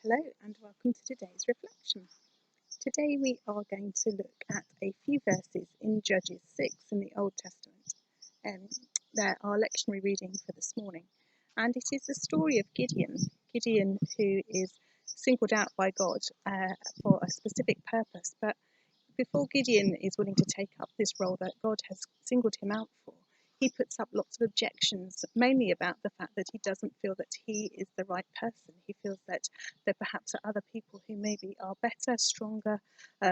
Hello and welcome to today's reflection. Today we are going to look at a few verses in Judges 6 in the Old Testament. They're our lectionary reading for this morning, and it is the story of Gideon. Gideon, who is singled out by God for a specific purpose, but before Gideon is willing to take up this role that God has singled him out for, he puts up lots of objections, mainly about the fact that he doesn't feel that he is the right person. He feels that there perhaps are other people who maybe are better, stronger,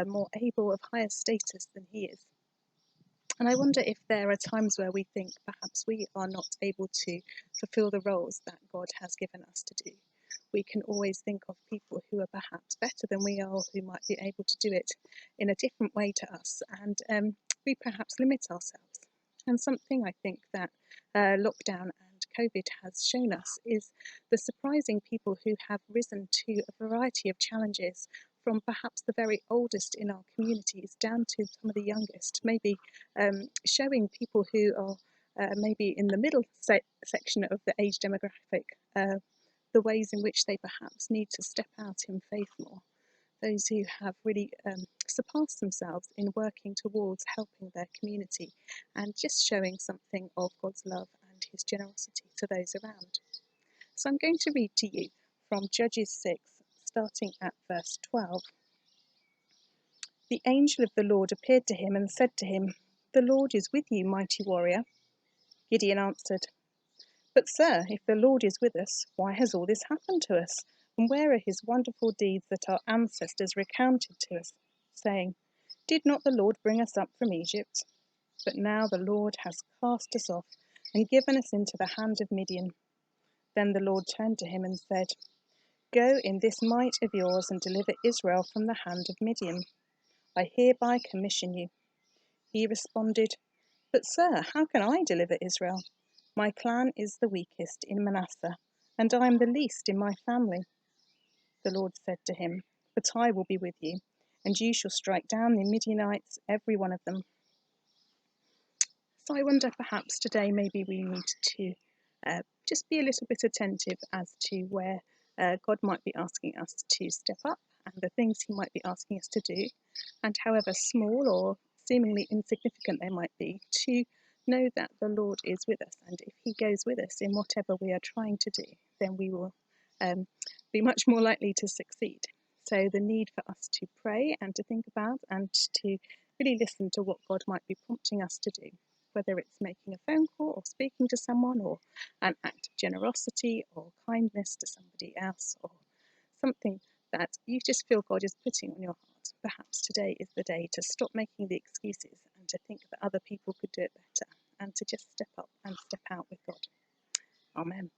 more able, of higher status than he is. And I wonder if there are times where we think perhaps we are not able to fulfill the roles that God has given us to do. We can always think of people who are perhaps better than we are, who might be able to do it in a different way to us, and we perhaps limit ourselves. And something I think that lockdown and COVID has shown us is the surprising people who have risen to a variety of challenges, from perhaps the very oldest in our communities down to some of the youngest, maybe showing people who are maybe in the middle section of the age demographic the ways in which they perhaps need to step out in faith more. Those who have really surpassed themselves in working towards helping their community and just showing something of God's love and his generosity to those around. So I'm going to read to you from Judges 6, starting at verse 12. The angel of the Lord appeared to him and said to him, "The Lord is with you, mighty warrior." Gideon answered, "But sir, if the Lord is with us, why has all this happened to us? And where are his wonderful deeds that our ancestors recounted to us, saying, 'Did not the Lord bring us up from Egypt?' But now the Lord has cast us off and given us into the hand of Midian." Then the Lord turned to him and said, "Go in this might of yours and deliver Israel from the hand of Midian. I hereby commission you." He responded, "But sir, how can I deliver Israel? My clan is the weakest in Manasseh, and I am the least in my family." The Lord said to him, "But I will be with you, and you shall strike down the Midianites, every one of them." So I wonder perhaps today maybe we need to just be a little bit attentive as to where God might be asking us to step up and the things he might be asking us to do, and however small or seemingly insignificant they might be, to know that the Lord is with us, and if he goes with us in whatever we are trying to do, then we will be much more likely to succeed. So the need for us to pray and to think about and to really listen to what God might be prompting us to do, whether it's making a phone call or speaking to someone, or an act of generosity or kindness to somebody else, or something that you just feel God is putting on your heart. Perhaps today is the day to stop making the excuses and to think that other people could do it better, and to just step up and step out with God. Amen.